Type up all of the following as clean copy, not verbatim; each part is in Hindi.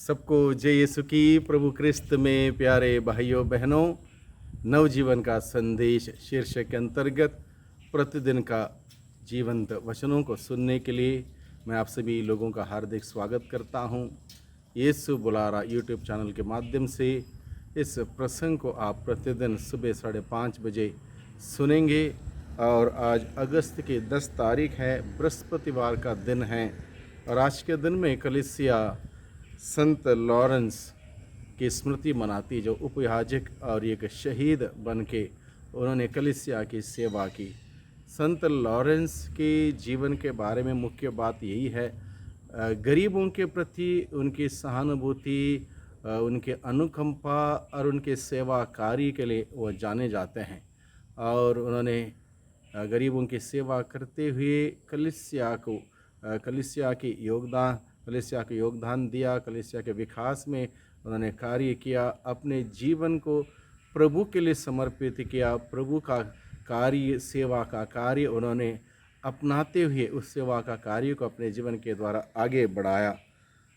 सबको जय यीशु की। प्रभु क्रिस्त में प्यारे भाइयों बहनों, नवजीवन का संदेश शीर्षक के अंतर्गत प्रतिदिन का जीवंत वचनों को सुनने के लिए मैं आप सभी लोगों का हार्दिक स्वागत करता हूं। यीशु बुला रहा यूट्यूब चैनल के माध्यम से इस प्रसंग को आप प्रतिदिन सुबह 5:30 बजे सुनेंगे। और आज अगस्त की 10 तारीख है, बृहस्पतिवार का दिन है। और आज के दिन में कलीसिया संत लॉरेंस की स्मृति मनाती, जो उपयाजक और एक शहीद बन के उन्होंने कलीसिया की सेवा की। संत लॉरेंस के जीवन के बारे में मुख्य बात यही है, गरीबों के प्रति उनकी सहानुभूति, उनके अनुकंपा और उनके सेवा कार्य के लिए वो जाने जाते हैं। और उन्होंने गरीबों की सेवा करते हुए कलीसिया को योगदान दिया। कलीसिया के विकास में उन्होंने कार्य किया, अपने जीवन को प्रभु के लिए समर्पित किया। प्रभु का कार्य, सेवा का कार्य उन्होंने अपनाते हुए उस सेवा का कार्य को अपने जीवन के द्वारा आगे बढ़ाया।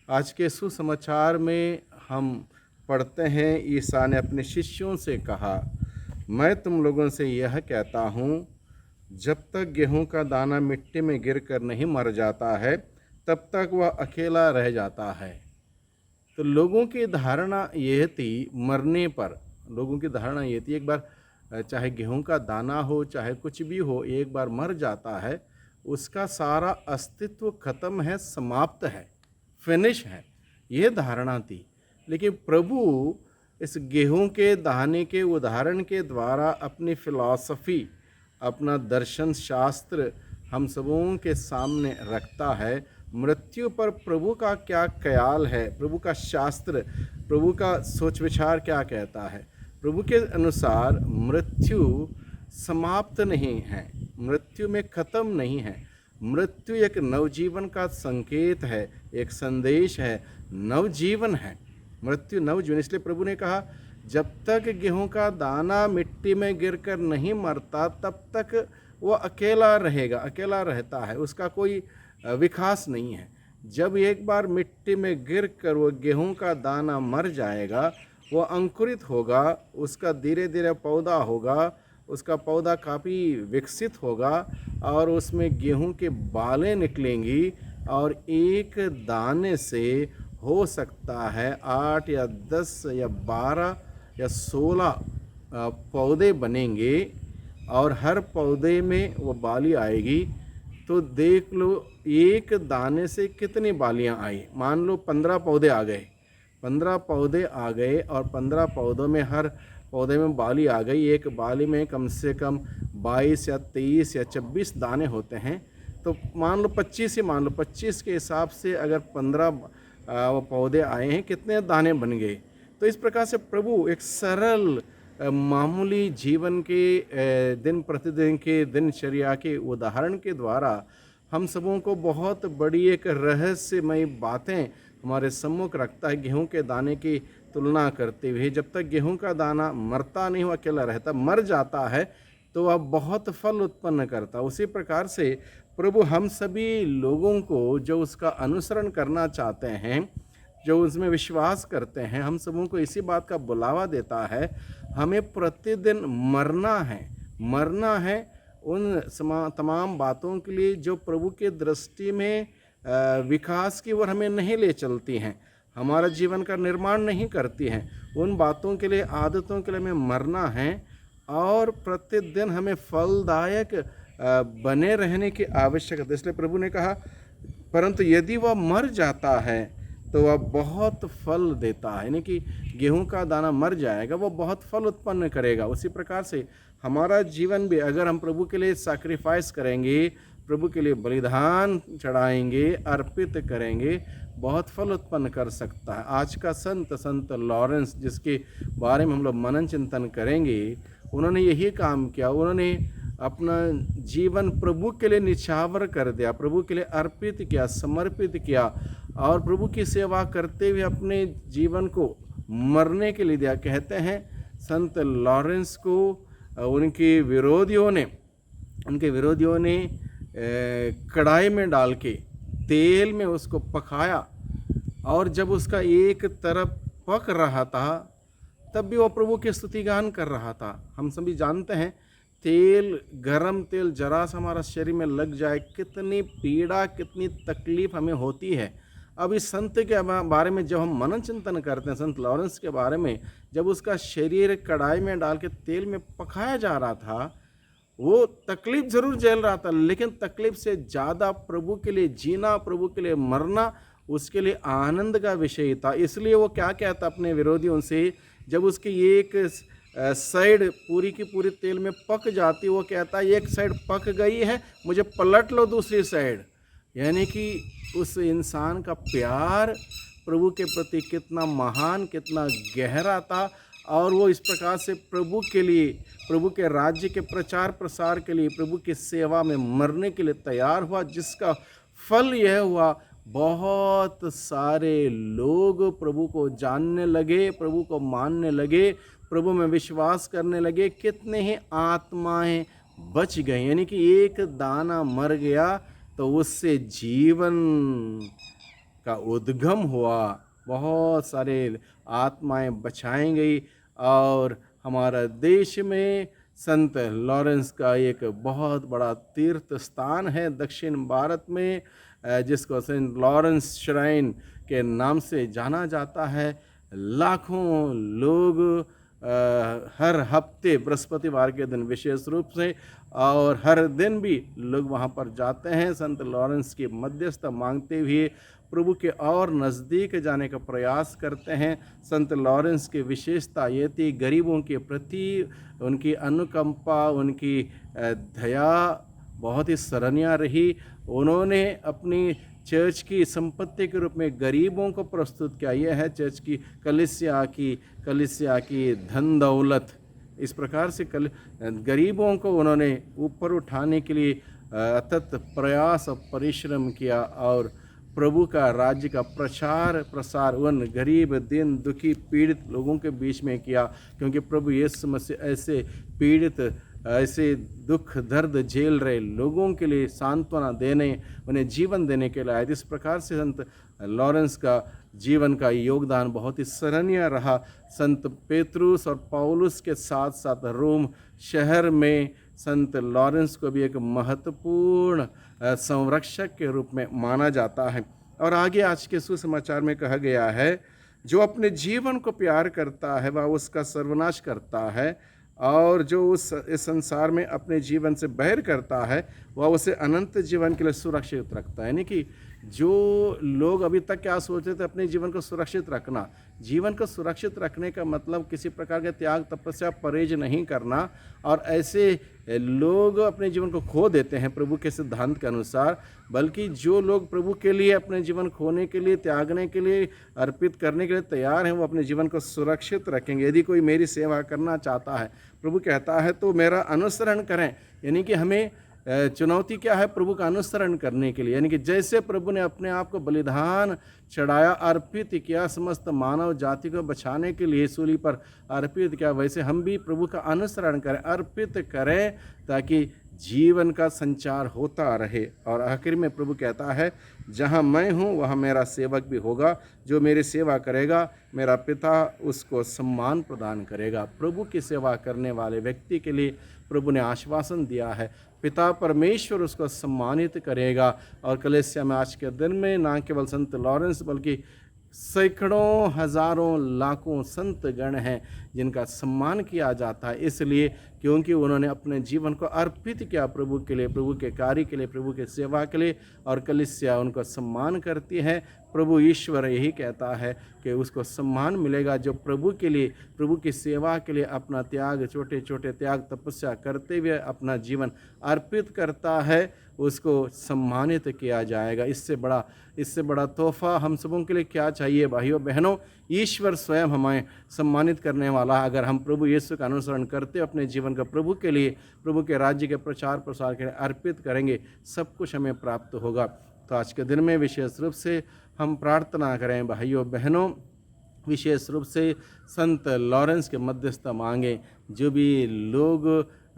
आज के सुसमाचार में हम पढ़ते हैं, ईसा ने अपने शिष्यों से कहा, मैं तुम लोगों से यह कहता हूँ, जब तक गेहूं का दाना मिट्टी में गिरकर नहीं मर जाता है तब तक वह अकेला रह जाता है। तो लोगों की धारणा यह थी, मरने पर लोगों की धारणा यह थी, एक बार चाहे गेहूं का दाना हो चाहे कुछ भी हो, एक बार मर जाता है, उसका सारा अस्तित्व खत्म है, समाप्त है, फिनिश है, यह धारणा थी। लेकिन प्रभु इस गेहूं के दाने के उदाहरण के द्वारा अपनी फिलॉसफी, अपना दर्शन शास्त्र हम सबों के सामने रखता है। मृत्यु पर प्रभु का क्या ख्याल है, प्रभु का शास्त्र, प्रभु का सोच विचार क्या कहता है। प्रभु के अनुसार मृत्यु समाप्त नहीं है, मृत्यु में ख़त्म नहीं है। मृत्यु एक नवजीवन का संकेत है, एक संदेश है, नवजीवन है। मृत्यु नवजीवन, इसलिए प्रभु ने कहा, जब तक गेहूं का दाना मिट्टी में गिरकर नहीं मरता तब तक वो अकेला रहेगा, अकेला रहता है, उसका कोई विकास नहीं है। जब एक बार मिट्टी में गिरकर वो गेहूं का दाना मर जाएगा, वो अंकुरित होगा, उसका धीरे धीरे पौधा होगा, उसका पौधा काफ़ी विकसित होगा और उसमें गेहूं के बालें निकलेंगी और एक दाने से हो सकता है 8 या 10 या 12 या 16 पौधे बनेंगे और हर पौधे में वो बाली आएगी। तो देख लो, एक दाने से कितनी बालियां आई। मान लो 15 पौधे आ गए, 15 पौधे आ गए और 15 पौधों में हर पौधे में बाली आ गई। एक बाली में कम से कम 22 या 23 या 26 दाने होते हैं। तो मान लो 25 ही मान लो, 25 के हिसाब से अगर 15 वो पौधे आए हैं, कितने दाने बन गए। तो इस प्रकार से प्रभु एक सरल मामूली जीवन के दिन प्रतिदिन के दिनचर्या के उदाहरण के द्वारा हम सबों को बहुत बड़ी एक रहस्यमय बातें हमारे सम्मुख रखता है। गेहूं के दाने की तुलना करते हुए, जब तक गेहूं का दाना मरता नहीं, वह अकेला रहता, मर जाता है तो वह बहुत फल उत्पन्न करता। उसी प्रकार से प्रभु हम सभी लोगों को जो उसका अनुसरण करना चाहते हैं, जो उसमें विश्वास करते हैं, हम सबों को इसी बात का बुलावा देता है, हमें प्रतिदिन मरना है उन तमाम बातों के लिए जो प्रभु के दृष्टि में विकास की ओर हमें नहीं ले चलती हैं, हमारा जीवन का निर्माण नहीं करती हैं। उन बातों के लिए, आदतों के लिए हमें मरना है और प्रतिदिन हमें फलदायक बने रहने की आवश्यकता है। इसलिए प्रभु ने कहा, परंतु यदि वह मर जाता है तो वह बहुत फल देता है। यानी कि गेहूं का दाना मर जाएगा, वो बहुत फल उत्पन्न करेगा। उसी प्रकार से हमारा जीवन भी, अगर हम प्रभु के लिए सैक्रिफाइस करेंगे, प्रभु के लिए बलिदान चढ़ाएंगे, अर्पित करेंगे, बहुत फल उत्पन्न कर सकता है। आज का संत लॉरेंस, जिसके बारे में हम लोग मनन चिंतन करेंगे, उन्होंने यही काम किया। उन्होंने अपना जीवन प्रभु के लिए निछावर कर दिया, प्रभु के लिए अर्पित किया, समर्पित किया और प्रभु की सेवा करते हुए अपने जीवन को मरने के लिए दिया। कहते हैं संत लॉरेंस को उनके विरोधियों ने कढ़ाई में डाल के तेल में उसको पकाया और जब उसका एक तरफ पक रहा था तब भी वो प्रभु की स्तुति गान कर रहा था। हम सभी जानते हैं तेल, गरम तेल जरा सा हमारा शरीर में लग जाए कितनी पीड़ा, कितनी तकलीफ हमें होती है। अब इस संत के बारे में जब हम मनन चिंतन करते हैं, संत लॉरेंस के बारे में, जब उसका शरीर कढ़ाई में डाल के तेल में पकाया जा रहा था, वो तकलीफ जरूर झेल रहा था, लेकिन तकलीफ से ज़्यादा प्रभु के लिए जीना, प्रभु के लिए मरना उसके लिए आनंद का विषय था। इसलिए वो क्या कहता अपने विरोधियों से, जब उसकी एक साइड पूरी की पूरी तेल में पक जाती, वो कहता है एक साइड पक गई है, मुझे पलट लो दूसरी साइड। यानी कि उस इंसान का प्यार प्रभु के प्रति कितना महान, कितना गहरा था, और वो इस प्रकार से प्रभु के लिए, प्रभु के राज्य के प्रचार प्रसार के लिए, प्रभु की सेवा में मरने के लिए तैयार हुआ, जिसका फल यह हुआ बहुत सारे लोग प्रभु को जानने लगे, प्रभु को मानने लगे, प्रभु में विश्वास करने लगे। कितने ही आत्माएं बच गई। यानी कि एक दाना मर गया तो उससे जीवन का उद्गम हुआ, बहुत सारे आत्माएं बचाई गई। और हमारा देश में संत लॉरेंस का एक बहुत बड़ा तीर्थ स्थान है दक्षिण भारत में, जिसको सेंट लॉरेंस श्राइन के नाम से जाना जाता है। लाखों लोग हर हफ्ते बृहस्पतिवार के दिन विशेष रूप से और हर दिन भी लोग वहाँ पर जाते हैं, संत लॉरेंस की मध्यस्थता मांगते हुए प्रभु के और नज़दीक जाने का प्रयास करते हैं। संत लॉरेंस की विशेषता ये थी, गरीबों के प्रति उनकी अनुकंपा, उनकी दया बहुत ही सराहनीय रही। उन्होंने अपनी चर्च की संपत्ति के रूप में गरीबों को प्रस्तुत किया। यह है चर्च की कलीसिया की धन दौलत। इस प्रकार से गरीबों को उन्होंने ऊपर उठाने के लिए अथक प्रयास और परिश्रम किया, और प्रभु का राज्य का प्रचार प्रसार उन गरीब, दीन, दुखी, पीड़ित लोगों के बीच में किया। क्योंकि प्रभु यीशु मसीह ऐसे पीड़ित, ऐसे दुख दर्द झेल रहे लोगों के लिए सांत्वना देने, उन्हें जीवन देने के लिए आए। इस प्रकार से संत लॉरेंस का जीवन का योगदान बहुत ही सराहनीय रहा। संत पेतरुस और पौलुस के साथ साथ रोम शहर में संत लॉरेंस को भी एक महत्वपूर्ण संरक्षक के रूप में माना जाता है। और आगे आज के सुसमाचार में कहा गया है, जो अपने जीवन को प्यार करता है वह उसका सर्वनाश करता है, और जो इस संसार में अपने जीवन से बैर करता है वह उसे अनंत जीवन के लिए सुरक्षित रखता है। यानी कि जो लोग अभी तक क्या सोचते थे अपने जीवन को सुरक्षित रखना, जीवन को सुरक्षित रखने का मतलब किसी प्रकार के त्याग, तपस्या, परहेज नहीं करना, और ऐसे लोग अपने जीवन को खो देते हैं प्रभु के सिद्धांत के अनुसार। बल्कि जो लोग प्रभु के लिए अपने जीवन खोने के लिए, त्यागने के लिए, अर्पित करने के लिए तैयार हैं, वो अपने जीवन को सुरक्षित रखेंगे। यदि कोई मेरी सेवा करना चाहता है, प्रभु कहता है, तो मेरा अनुसरण करें। यानी कि हमें चुनौती क्या है प्रभु का अनुसरण करने के लिए। यानी कि जैसे प्रभु ने अपने आप को बलिदान चढ़ाया, अर्पित किया, समस्त मानव जाति को बचाने के लिए सूली पर अर्पित किया, वैसे हम भी प्रभु का अनुसरण करें, अर्पित करें, ताकि जीवन का संचार होता रहे। और आखिर में प्रभु कहता है, जहाँ मैं हूँ वहाँ मेरा सेवक भी होगा, जो मेरी सेवा करेगा मेरा पिता उसको सम्मान प्रदान करेगा। प्रभु की सेवा करने वाले व्यक्ति के लिए प्रभु ने आश्वासन दिया है, पिता परमेश्वर उसको सम्मानित करेगा। और कलीसिया में आज के दिन में ना केवल संत लॉरेंस बल्कि सैकड़ों, हजारों, लाखों संत गण हैं जिनका सम्मान किया जाता है, इसलिए क्योंकि उन्होंने अपने जीवन को अर्पित किया प्रभु के लिए, प्रभु के कार्य के लिए, प्रभु के सेवा के लिए, और कलीसिया उनको सम्मान करती है। प्रभु ईश्वर यही कहता है कि उसको सम्मान मिलेगा जो प्रभु के लिए, प्रभु की सेवा के लिए अपना त्याग, छोटे छोटे त्याग, तपस्या करते हुए अपना जीवन अर्पित करता है, उसको सम्मानित किया जाएगा। इससे बड़ा तोहफा हम सबों के लिए क्या चाहिए भाइयों बहनों। ईश्वर स्वयं हमें सम्मानित करने वाला है। अगर हम प्रभु यीशु का अनुसरण करते अपने जीवन का प्रभु के लिए, प्रभु के राज्य के प्रचार प्रसार के लिए अर्पित करेंगे, सब कुछ हमें प्राप्त होगा। तो आज के दिन में विशेष रूप से हम प्रार्थना करें भाइयों बहनों, विशेष रूप से संत लॉरेंस के मध्यस्थता मांगें। जो भी लोग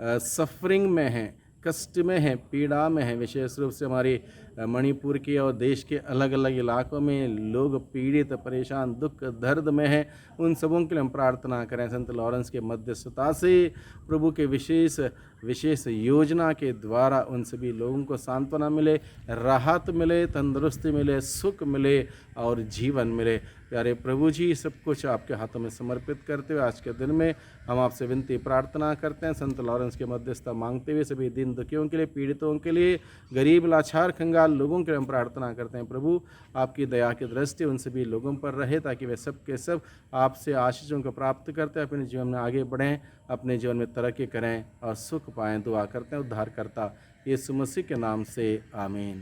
सफरिंग में हैं, कष्ट में हैं, पीड़ा में हैं, विशेष रूप से हमारी मणिपुर के और देश के अलग अलग इलाकों में लोग पीड़ित, परेशान, दुख दर्द में हैं, उन सबों के लिए हम प्रार्थना करें। संत लॉरेंस के मध्यस्थता से प्रभु के विशेष योजना के द्वारा उन सभी लोगों को सांत्वना मिले, राहत मिले, तंदुरुस्ती मिले, सुख मिले और जीवन मिले। प्यारे प्रभु जी, सब कुछ आपके हाथों में समर्पित करते हुए आज के दिन में हम आपसे विनती प्रार्थना करते हैं। संत लॉरेंस के मध्यस्थता मांगते हुए सभी दीन दुखियों के लिए, पीड़ितों के लिए, गरीब लाचार कंगाल लोगों के लिए हम प्रार्थना करते हैं। प्रभु, आपकी दया की दृष्टि उन सभी लोगों पर रहे ताकि वे सब के सब आपसे आशीषों को प्राप्त करते अपने जीवन में आगे बढ़ें, अपने जीवन में तरक्की करें और सुख पाएँ। दुआ करते हैं उद्धारकर्ता यीशु मसीह के नाम से, आमीन।